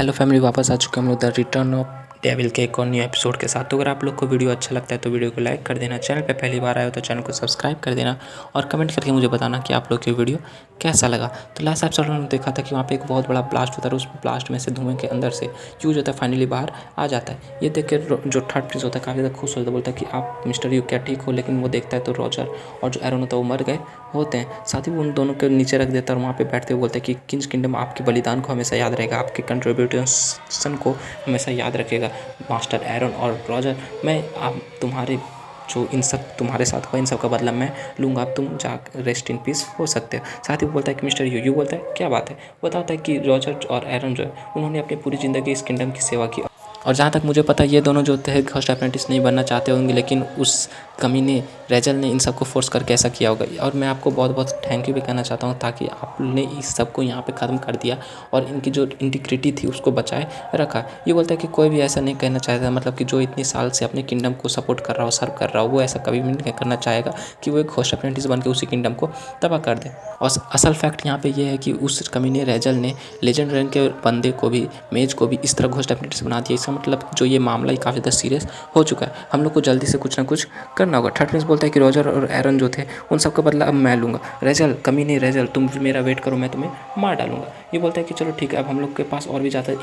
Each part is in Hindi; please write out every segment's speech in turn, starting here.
हेलो फैमिली, वापस आ चुके हैं हम लोग द रिटर्न ऑफ डेविल के एक और न्यू एपिसोड के साथ। तो अगर आप लोग को वीडियो अच्छा लगता है तो वीडियो को लाइक कर देना, चैनल पे पहली बार आए हो तो चैनल को सब्सक्राइब कर देना और कमेंट करके मुझे बताना कि आप लोग की वीडियो कैसा लगा। तो लास्ट एपिसोड में देखा था कि वहाँ पे एक बहुत बड़ा ब्लास्ट होता है, उस ब्लास्ट में से धुएं के अंदर से यूज होता है फाइनली बाहर आ जाता है। ये देख के जो थर्ड प्रिंस होता है काफ़ी ज़्यादा खुश होता है, बोलता है कि आप मिस्टर यू क्या ठीक हो, लेकिन वो देखता है तो रॉजर और जो एरन होता है वो मर गए होते हैं। साथ ही वो उन दोनों को नीचे रख देता है और वहाँ पे बैठते हुए बोलते हैं कि किंग्स किंगडम आपके बलिदान को हमेशा याद रहेगा, आपके कंट्रीब्यूशन को हमेशा याद रखेगा मास्टर एरन और रॉजर। मैं आप तुम्हारे जो इन सब तुम्हारे साथ हुआ इन सब का बदला मैं लूँगा, अब तुम जा रेस्ट इन पीस हो सकते हो। साथ ही वो बोलता है कि मिस्टर यू बोलता है क्या बात है, बताता है कि रॉजर और एरन जो है उन्होंने अपनी पूरी ज़िंदगी इस किंगडम की सेवा की और जहाँ तक मुझे पता है ये दोनों जो थे घोस्ट अप्रेंटिस नहीं बनना चाहते होंगे, लेकिन उस कमीने रेजल ने इन सबको फोर्स करके ऐसा किया होगा। और मैं आपको बहुत बहुत थैंक यू भी कहना चाहता हूँ ताकि आपने इस सब को यहाँ पे ख़त्म कर दिया और इनकी जो इंटीग्रिटी थी उसको बचाए रखा। ये बोलता है कि कोई भी ऐसा नहीं कहना चाहता, मतलब कि जो इतनी साल से अपने किंगडम को सपोर्ट कर रहा हो, सर्व कर रहा हो, वो ऐसा कभी भी नहीं करना चाहेगा कि वो एक घोस्ट अप्रेंटिस बन के उसी किंगडम को तबाह कर दे। और असल फैक्ट यहाँ पे ये है कि उस कमीने रेजल ने लेजेंड रैंक के बंदे को भी, मेज को भी इस तरह घोस्ट अप्रेंटिस बना दिया। इसका मतलब जो ये मामला ही काफ़ी ज़्यादा सीरियस हो चुका है, हम लोग को जल्दी से कुछ ना कुछ करना होगा। थर्ड प्रिंस बोलता है कि रॉजर और एरन जो थे उन सब का बदला अब मैं लूँगा। रेजल कमीने रेजल, तुम मेरा वेट करो, मैं तुम्हें मार डालूंगा। ये बोलता है कि चलो ठीक है, अब हम लोग के पास और भी ज़्यादा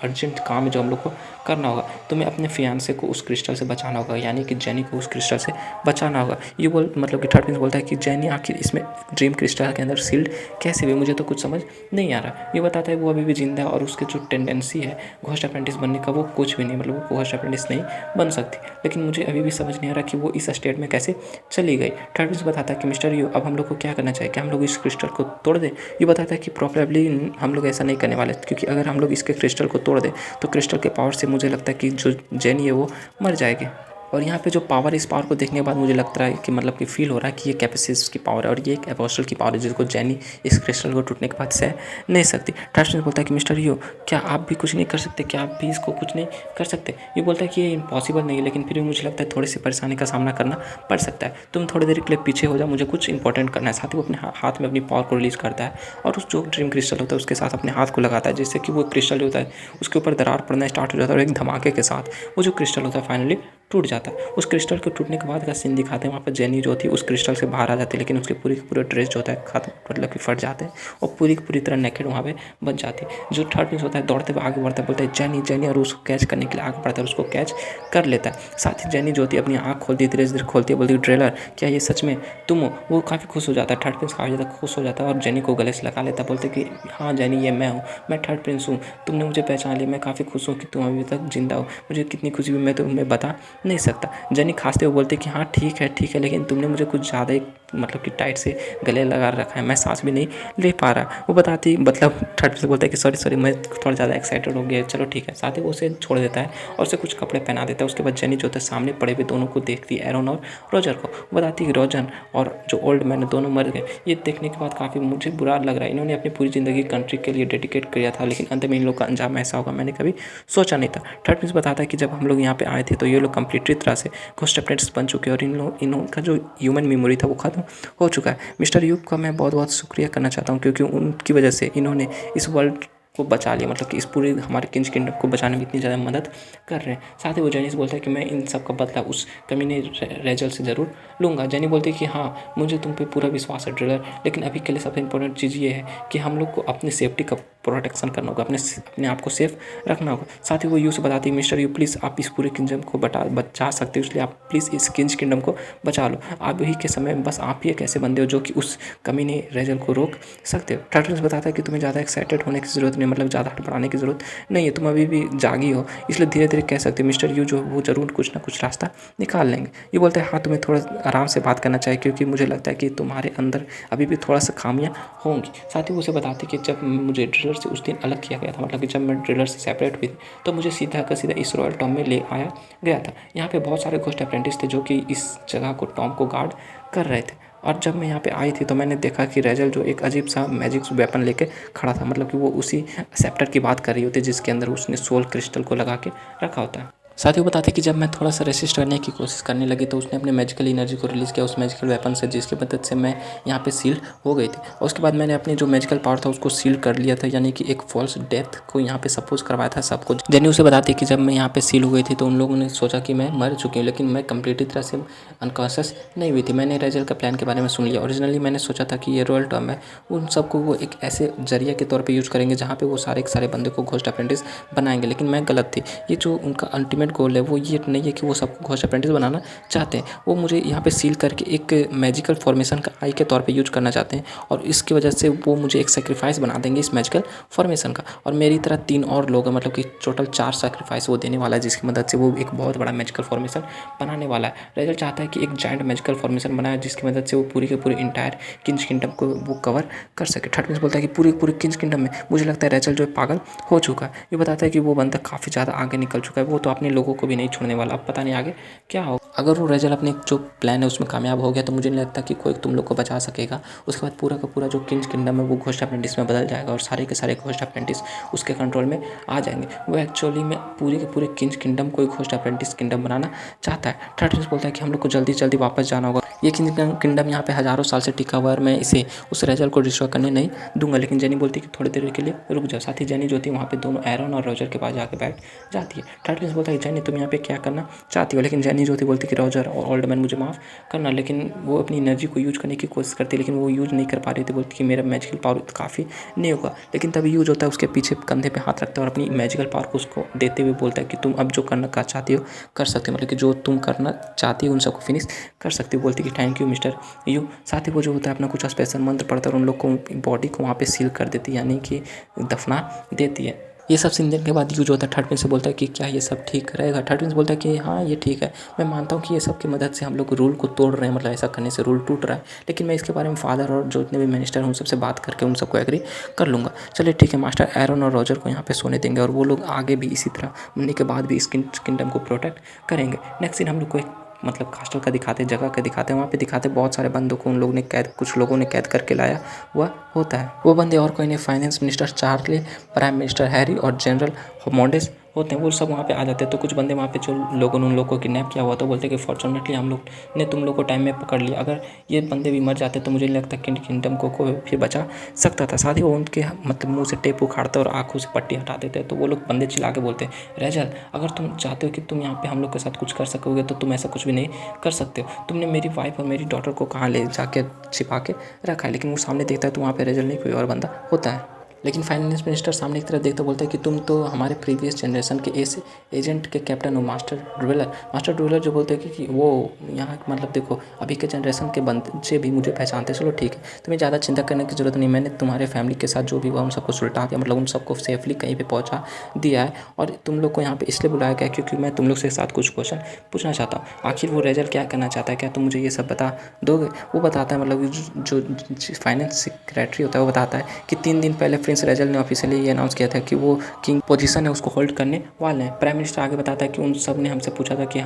अर्जेंट काम है जो हम लोग को करना होगा। तुम्हें अपने फियांसे को उस क्रिस्टल से बचाना होगा, यानी कि जेनी को उस क्रिस्टल से बचाना होगा। ये मतलब कि थर्ड प्रिंस बोलता है कि जेनी आखिर इसमें ड्रीम क्रिस्टल के अंदर सील्ड कैसे हुई, मुझे तो कुछ समझ नहीं आ रहा। ये बताता है वो अभी भी जिंदा है और उसके जो टेंडेंसी है घोस्ट अप्रेंटिस बनने का वो कुछ भी नहीं, मतलब वो घोस्ट अप्रेंटिस नहीं बन सकती। लेकिन मुझे अभी भी समझ नहीं आ रहा कि वो इस स्टेट में कैसे चली गई। थर्ड प्रिंस बताता है कि मिस्टर यू अब हम लोग को क्या करना चाहिए, क्या हम लोग इस क्रिस्टल को तोड़ दें। ये बताता है कि प्रॉब्लली हम लोग ऐसा नहीं करने वाले, क्योंकि अगर हम लोग इसके क्रिस्टल को तोड़ दें तो क्रिस्टल के पावर से मुझे लगता है कि जो जेनी है वो मर जाएगी। और यहाँ पे जो पावर, इस पावर को देखने के बाद मुझे लगता है कि मतलब कि फील हो रहा है कि ये कैपेसिस की पावर है और ये एक एपोस्टल की पावर है जिसको जेनी इस क्रिस्टल को टूटने के बाद सह नहीं सकती। थर्ड बोलता है कि मिस्टर यू क्या आप भी कुछ नहीं कर सकते, क्या आप भी इसको कुछ नहीं कर सकते। ये बोलता है कि ये इम्पॉसिबल नहीं है, लेकिन फिर भी मुझे लगता है थोड़ी सी परेशानी का सामना करना पड़ सकता है। तुम थोड़ी देर के लिए पीछे हो जाओ, मुझे कुछ इंपॉर्टेंट करना है। साथ ही वो अपने हाथ में अपनी पावर को रिलीज करता है और उस जो ड्रीम क्रिस्टल होता है उसके साथ अपने हाथ को लगाता है, जिससे कि वो क्रिस्टल होता है उसके ऊपर दरार पड़ना स्टार्ट हो जाता है और एक धमाके के साथ वो जो क्रिस्टल होता है फाइनली टूट जाता है। उस क्रिस्टल के टूटने के बाद का सीन दिखाते हैं, वहाँ पर जेनी जो थी उस क्रिस्टल से बाहर आ जाती है, लेकिन उसके पूरे ड्रेस जो होता है खत्म, मतलब कि फट जाते हैं और पूरी की पूरी तरह नेकेड वहाँ पे बच जाती है। जो थर्ड प्रिंस होता है दौड़ते हुए आगे बढ़ता है, बोलता है जेनी जेनी, और उसको कैच करने के लिए आगे बढ़ता है, उसको कैच कर लेता है। साथ ही जेनी जो होती है अपनी आँख खोलती है, धीरे धीरे खोलती है, बोलती है ड्रेलर क्या ये सच में तुम हो। वो काफ़ी खुश हो जाता है, थर्ड प्रिंस काफ़ी ज़्यादा खुश हो जाता है और जेनी को गले से लगा लेता है, बोलते कि हाँ जेनी ये मैं हूँ, मैं थर्ड प्रिंस हूँ, तुमने मुझे पहचान लिया, मैं काफ़ी खुश हूँ कि तुम अभी तक जिंदा हो, मुझे कितनी खुशी हुई मैं तुम्हें बता नहीं सकता। जेनी खांसते हुए बोलते कि हाँ ठीक है, लेकिन तुमने मुझे कुछ ज़्यादा ही मतलब कि टाइट से गले लगा रखा है, मैं सांस भी नहीं ले पा रहा। वो बताती मतलब थर्ड से बोलता है कि सॉरी मैं थोड़ा ज़्यादा एक्साइटेड हो गया, चलो ठीक है। साथ ही वो उसे छोड़ देता है और उसे कुछ कपड़े पहना देता है। उसके बाद जेनी जो होता है सामने पड़े हुए दोनों को देखती है, एरन और रॉजर को। वो बताती है कि रॉजर और जो ओल्ड मैन है दोनों मर गए। ये देखने के बाद काफ़ी मुझे बुरा लग रहा है, इन्होंने अपनी पूरी ज़िंदगी कंट्री के लिए डेडिकेट किया था, लेकिन अंत में इन लोग का अंजाम ऐसा होगा मैंने कभी सोचा नहीं था। थर्ड प्रिंस बताता है कि जब हम लोग यहाँ पे आए थे तो ये लोग कंप्लीटली तरह से घोस्ट अप्रेंटिस बन चुके हैं और इनका जो ह्यूमन मेमोरी था वो खत्म हो चुका है। मिस्टर यूब का मैं बहुत बहुत शुक्रिया करना चाहता हूँ, क्योंकि उनकी वजह से इन्होंने इस वर्ल्ड को बचा लिया, मतलब कि इस पूरे हमारे किंग्स किंगडम को बचाने में इतनी ज़्यादा मदद कर रहे हैं। साथ ही वो जेनी से बोलता है कि मैं इन सब का बदला उस कमीने रेजल से ज़रूर लूँगा। जेनी बोलती है कि हाँ मुझे तुम पे पूरा विश्वास है ड्रिलर, लेकिन अभी के लिए सबसे इंपॉर्टेंट चीज़ ये है कि हम लोग को अपनी सेफ्टी का प्रोटेक्शन करना होगा, अपने आप को सेफ रखना होगा। साथ ही वो यू से बताती है मिस्टर यू प्लीज़ आप इस पूरे किंगडम को बचा सकते हो, इसलिए आप प्लीज़ इस किंग्स किंगडम को बचा लो। आप ही के समय बस आप ही एक ऐसे बंदे हो जो कि उस कमीने रेजल को रोक सकते हो। टर्टल्स बताता है कि तुम्हें ज़्यादा एक्साइटेड होने की ज़रूरत नहीं, मतलब ज़्यादा हड़बड़ाने की ज़रूरत नहीं है, तुम अभी भी जागी हो, इसलिए धीरे धीरे कह सकते हो मिस्टर यू जो वो ज़रूर कुछ ना कुछ रास्ता निकाल लेंगे। ये बोलते हैं हाँ तुम्हें थोड़ा आराम से बात करना चाहिए, क्योंकि मुझे लगता है कि तुम्हारे अंदर अभी भी थोड़ा सा खामियाँ होंगी। साथ ही उसे बताते कि जब मुझे ड्रिलर से उस दिन अलग किया गया था, मतलब कि जब मैं ड्रिलर से सेपरेट हुई थी तो मुझे सीधा का सीधा इस रॉयल टॉम में ले आया गया था। यहाँ पे बहुत सारे घोस्ट अप्रेंटिस थे जो कि इस जगह को टॉम को गार्ड कर रहे थे। और जब मैं यहाँ पे आई थी तो मैंने देखा कि रेजल जो एक अजीब सा मैजिक वेपन लेके खड़ा था, मतलब कि वो उसी सेप्टर की बात कर रही होती है जिसके अंदर उसने सोल क्रिस्टल को लगा के रखा होता है। साथ ही वो बताते हैं कि जब मैं थोड़ा सा रेसिस्ट करने की कोशिश करने लगी तो उसने अपने मैजिकल एनर्जी को रिलीज़ किया उस मैजिकल वेपन से, जिसकी मदद से मैं यहाँ पे सील्ड हो गई थी। और उसके बाद मैंने अपनी जो मैजिकल पावर था उसको सील कर लिया था, यानी कि एक फॉल्स डेथ को यहाँ पे सपोज करवाया था सबको। जेनी उसे बताती है कि जब मैं यहाँ पे सील हो गई थी तो उन लोगों ने सोचा कि मैं मर चुकी हूँ, लेकिन मैं कंप्लीटली तरह से अनकॉन्शियस नहीं हुई थी। मैंने रेजल का प्लान के बारे में सुन लिया। ओरिजिनली मैंने सोचा था कि ये रॉयल टर्म है, उन सबको वो एक ऐसे जरिए के तौर पे यूज़ करेंगे जहाँ पे वो सारे के सारे बंदे को घोस्ट अप्रेंटिस बनाएंगे, लेकिन मैं गलत थी। ये जो उनका अल्टीमेट गोल है वो ये नहीं है कि वो सबको घोस्ट अप्रेंटिस बनाना चाहते हैं, वो मुझे यहाँ पे सील करके एक मैजिकल फॉर्मेशन का आई के तौर पे यूज करना चाहते हैं, और इसकी वजह से वो मुझे एक सेक्रीफाइस बना देंगे इस मैजिकल फॉर्मेशन का। और मेरी तरह 3 और लोग हैं, मतलब कि टोटल 4 सेक्रीफाइस वो देने वाला है, जिसकी मदद से वो एक बहुत बड़ा मैजिकल फॉर्मेशन बनाने वाला है। रेजल चाहता है कि एक जाइंट मैजिकल फॉर्मेशन बनाए जिसकी मदद से वो पूरी के पूरी इंटायर किंग्स किंगडम को वो कवर कर सके। थर्ड प्रिंस बोलता है कि पूरी पूरी किंग्स किंगडम में मुझे लगता है रेचल जो है पागल हो चुका है। ये बताता है कि वो बंदा काफ़ी ज़्यादा आगे निकल चुका है, वो तो अपने लोगों को भी नहीं छोड़ने वाला। अब पता नहीं आगे क्या हो। अगर वो रेचल अपने जो प्लान है उसमें कामयाब हो गया तो मुझे नहीं लगता कि कोई तुम लोग को बचा सकेगा। उसके बाद पूरा का पूरा जो किंग्स किंगडम है वो घोस्ट अप्रेंटिस में बदल जाएगा और सारे के सारे घोस्ट अप्रेंटिस उसके कंट्रोल में आ जाएंगे। वो एक्चुअली में पूरे के पूरे किंग्स किंगडम को घोस्ट अप्रेंटिस किंगडम बनाना चाहता है। थर्ड प्रिंस बोलता है कि हम लोग को जल्दी जल्दी वापस जाना होगा। ये किंगडम यहाँ पे हज़ारों साल से टिका हुआ है और मैं इसे उस रेचल को डिस्ट्रॉय करने नहीं दूंगा। लेकिन जेनी बोलती है कि थोड़ी देर के लिए रुक जाओ। साथ ही जेनी जो थी वहाँ पे दोनों एरन और रॉजर के पास जाके बैठ जाती है। थर्ड प्रिंस बोलता है कि जेनी तुम यहाँ पे क्या करना चाहती हो, लेकिन जेनी जो थी बोलती कि रॉजर और ओल्ड मैन मुझे माफ़ करना, लेकिन वो अपनी एनर्जी को यूज करने की कोशिश करती है, लेकिन वो यूज नहीं कर पा रही थी। बोलती कि मेरा मैजिकल पावर काफ़ी नहीं होगा, लेकिन तभी यूज होता है उसके पीछे कंधे पे हाथ रखता है और अपनी मैजिकल पावर को उसको देते हुए बोलता है कि तुम अब जो करना चाहती हो कर सकते हो, मतलब कि जो तुम करना चाहती हो उन सबको फिनिश कर सकती हो। बोलती कि थैंक यू मिस्टर यू। साथ ही वो जो होता है अपना कुछ स्पेशल मंत्र पढ़ता है और उन लोग को बॉडी को वहाँ पे सील कर देती है, यानी कि दफना देती है। ये सब सीन के बाद यूज होता है। थर्ड प्रिंस से बोलता है कि क्या ये सब ठीक रहेगा। थर्ड प्रिंस बोलता है कि हाँ ये ठीक है, मैं मानता हूँ कि ये सब की मदद से हम लोग रूल को तोड़ रहे हैं, मतलब ऐसा करने से रूल टूट रहा है, लेकिन मैं इसके बारे में फादर और जो जितने भी मिनिस्टर हैं उन सबसे बात करके उन सबको एग्री कर लूँगा। चलिए ठीक है, मास्टर एरन और रॉजर को यहाँ पे सोने देंगे और वो लोग आगे भी इसी तरह मरने के बाद भी इस किंगडम को प्रोटेक्ट करेंगे। नेक्स्ट सीन हम लोग को मतलब कास्टल का दिखाते हैं, जगह का दिखाते हैं। वहाँ पे दिखाते हैं बहुत सारे बंदों को उन लोगों ने कुछ लोगों ने कैद करके लाया हुआ होता है। वो बंदे और कोई नहीं, finance minister Charlie, prime minister Harry और जनरल मोंडेस होते हैं। वो सब वहाँ पे आ जाते हैं। तो कुछ बंदे वहाँ पे जो लोगों ने उन लोगों को किडनैप किया हुआ था बोलते हैं कि फॉर्चुनेटली हम लोग ने तुम लोग को टाइम में पकड़ लिया, अगर ये बंदे भी मर जाते तो मुझे नहीं लगता किंगडम को कोई फिर बचा सकता था। साथ ही वो उनके मतलब मुँह से टेप उखाड़ते और आँखों से पट्टी हटा देते हैं। तो वो लोग बंदे चिल्ला के बोलते हैं, रेजल अगर तुम चाहते हो कि तुम यहाँ पे हम लोग के साथ कुछ कर सकोगे तो तुम ऐसा कुछ भी नहीं कर सकते हो। तुमने मेरी वाइफ और मेरी डॉटर को कहाँ ले जाके छिपा के रखा है। लेकिन वो सामने देखता है तो वहाँ पे रेजल नहीं कोई और बंदा होता है। लेकिन फाइनेंस मिनिस्टर सामने की तरफ देखते बोलता है कि तुम तो हमारे प्रीवियस जनरेशन के एजेंट के कैप्टन हो, मास्टर ड्वेलर जो बोलते हैं कि वो यहाँ मतलब देखो अभी के जनरेशन के बच्चे भी मुझे पहचानते। चलो ठीक है, तुम्हें ज़्यादा चिंता करने की ज़रूरत नहीं, मैंने तुम्हारे फैमिली के साथ जो भी हुआ उन सबको सुलटा दिया, मतलब उन सबको सेफली कहीं पर पहुँचा दिया है। और तुम लोग को यहाँ पर इसलिए बुलाया गया क्योंकि मैं तुम लोग से साथ कुछ क्वेश्चन पूछना चाहता हूँ। आखिर वो रेजल क्या करना चाहता है, क्या तुम मुझे ये सब बता दोगे? वो बताता है, मतलब जो फाइनेंस सेक्रेटरी होता है वो बताता है कि 3 दिन पहले प्रिंस रेजल ने ऑफिशियली ये अनाउंस किया था कि वो किंग पोजीशन है उसको होल्ड करने वाले हैं। प्राइम मिनिस्टर आगे बताता है कि उन सब ने हमसे पूछा था कि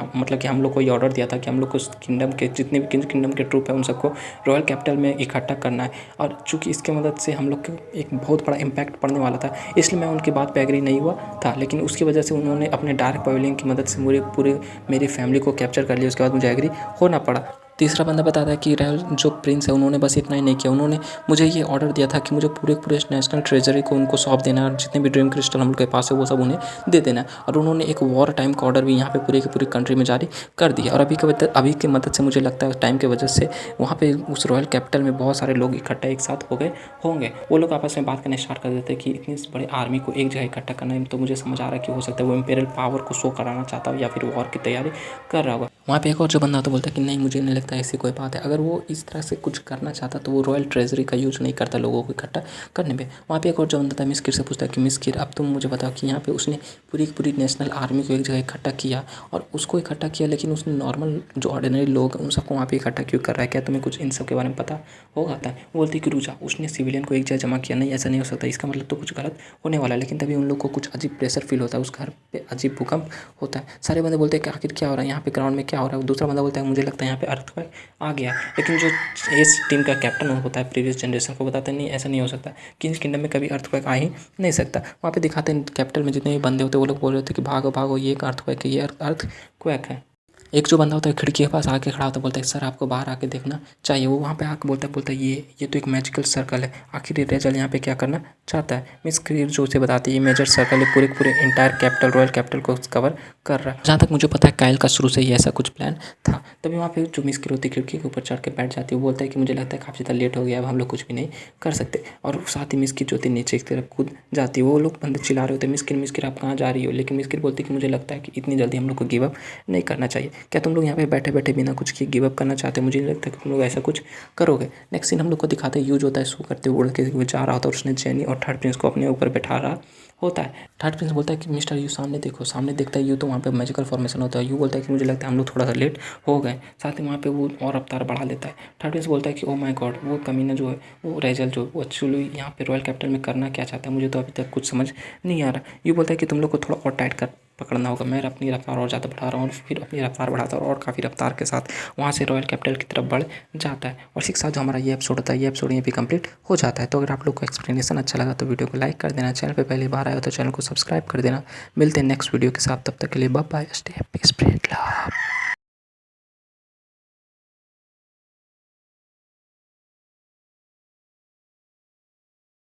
हम लोग को ये ऑर्डर दिया था कि हम लोग को किंगडम के जितने भी किंगडम के ट्रूप है उन सबको रॉयल कैपिटल में इकट्ठा करना है, और चूँकि इसके मदद से हम लोग को एक बहुत बड़ा इम्पैक्ट पड़ने वाला था, इसलिए मैं उनकी बात पर एग्री नहीं हुआ था। लेकिन उसकी वजह से उन्होंने अपने डार्क पवेलियन की मदद से पूरे मेरी फैमिली को कैप्चर कर लिया। उसके बाद मुझे एग्री होना पड़ा। तीसरा बंदा बताता है कि रॉयल जो प्रिंस है उन्होंने बस इतना ही नहीं किया, उन्होंने मुझे ये ऑर्डर दिया था कि मुझे पूरे नेशनल ट्रेजरी को उनको सौंप देना है और जितने भी ड्रीम क्रिस्टल हम लोग के पास है वो सब उन्हें दे देना है। और उन्होंने एक वॉर टाइम का ऑर्डर भी यहाँ पे पूरे की पूरी कंट्री में जारी कर दिया। और अभी की मदद से मुझे लगता है टाइम की वजह से वहाँ पे उस रॉयल कैपिटल में बहुत सारे लोग इकट्ठा एक साथ हो गए होंगे। वो लोग आपस में बात करना स्टार्ट कर देते हैं कि इतनी बड़ी आर्मी को एक जगह इकट्ठा करना है, तो मुझे समझ आ रहा है कि हो सकता है वो इंपीरियल पावर को शो कराना चाहता हो या फिर वॉर की तैयारी कर रहा होगा। वहाँ पे एक और जो बंदा तो बोलता है कि नहीं मुझे नहीं लगता ऐसी कोई बात है, अगर वो इस तरह से कुछ करना चाहता तो वो रॉयल ट्रेजरी का यूज़ नहीं करता लोगों को इकट्ठा करने में। वहाँ पे एक और जो बंदा था मिस्किर से पूछता है कि मिस्किर अब तुम मुझे बताओ कि यहाँ पे उसने पूरी नेशनल आर्मी को एक जगह इकट्ठा किया और उसको इकट्ठा किया, लेकिन उसने नॉर्मल जो ऑर्डिनरी लोग उन सबको वहाँ पे इकट्ठा क्यों कर रहा है, क्या तुम्हें कुछ इन सब के बारे में पता होगा? वो बोलती कि रुचा उसने सिविलियन को एक जगह जमा किया, नहीं ऐसा नहीं हो सकता, इसका मतलब तो कुछ गलत होने वाला है। लेकिन तभी उन लोग को कुछ अजीब प्रेशर फील होता है, उस घर पर अजीब भूकंप होता है। सारे बंदे बोलते हैं कि आखिर क्या हो रहा है यहाँ पे, ग्राउंड में क्या हो रहा है। दूसरा बंदा बोलता है मुझे लगता है यहाँ पे अर्थक्वेक आ गया, लेकिन जो इस टीम का कैप्टन होता है प्रीवियस जनरेशन को बताते नहीं ऐसा नहीं हो सकता, किंग्स किंगडम में कभी अर्थक्वेक आ ही नहीं सकता। वहाँ पे दिखाते हैं कैपिटल में जितने भी बंदे होते हैं वो लोग बोल रहे थे कि भागो भागो ये एक अर्थक्वेक है, ये अर्थक्वेक है। एक जो बंदा होता है खिड़की के पास आके खड़ा होता है, बोलता है सर आपको बाहर आके देखना चाहिए। वो वहाँ पे आके बोलता है ये तो एक मैजिकल सर्कल है, आखिर ये रेजल यहाँ पे क्या करना चाहता है। मिस क्लियर जो उसे बताती है ये मेजर सर्कल है, पूरे इंटायर कैपिटल रॉयल कैपिटल को कवर कर रहा है। जहाँ तक मुझे पता है काइल का शुरू से ही ऐसा कुछ प्लान था। तभी वहाँ पे जो मिस क्लियर होती है खिड़की के ऊपर चढ़ के बैठ जाती है, वो बोलता है कि मुझे लगता है काफ़ी ज़्यादा लेट हो गया, अब हम लोग कुछ भी नहीं कर सकते। और साथ ही मिस की जो होती है नीचे की तरफ कूद जाती है। वो लोग बंदे चिल्ला रहे होते हैं मिस क्लियर आप कहाँ जा रही हो, लेकिन मिस क्लियर बोलती है कि मुझे लगता है कि इतनी जल्दी हम लोग को गिव अप नहीं करना चाहिए। क्या तुम लोग यहाँ पे बैठे बैठे बिना कुछ किए गिव अप करना चाहते हो? मुझे नहीं लगता कि तुम लोग ऐसा कुछ करोगे। नेक्स्ट सीन हम लोग को दिखाते हैं यूज होता है सो करते हुए उड़ के वो जा रहा होता है, उसने जेनी और थर्ड प्रिंस को अपने ऊपर बैठा रहा होता है। थर्ड प्रिंस बोलता है कि मिस्टर यू सामने देखो, सामने देखता है यू तो वहाँ पे मैजिकल फॉर्मेशन होता है। यू बोलता है कि मुझे लगता है हम लोग थोड़ा सा लेट हो गए। साथ ही वहाँ पे वो और रफ्तार बढ़ा लेता है। थर्ड प्रिंस बोलता है कि ओ माय गॉड वो कमीना जो है वो रेजल जो वो एक्चुअली यहाँ पे रॉयल कैपिटल में करना क्या चाहता है, मुझे तो अभी तक कुछ समझ नहीं आ रहा। यू बोलता है कि तुम लोग को थोड़ा और टाइट कर पकड़ना होगा। मैं अपनी रफ्तार और ज़्यादा बढ़ा रहा हूँ और फिर अपनी रफ्तार बढ़ाता हूँ और काफ़ी रफ्तार के साथ वहाँ से रॉयल कैपिटल की तरफ बढ़ जाता है। और इसी के साथ जो हमारा ये एपिसोड होता है ये एपिसोड ये भी कंप्लीट हो जाता है। तो अगर आप लोग को एक्सप्लेनेशन अच्छा लगा तो वीडियो को लाइक कर देना, चैनल पे पहली बार आए हो तो चैनल को सब्सक्राइब कर देना। मिलते हैं नेक्स्ट वीडियो के साथ, तब तक के लिए bye bye, stay happy, spread love.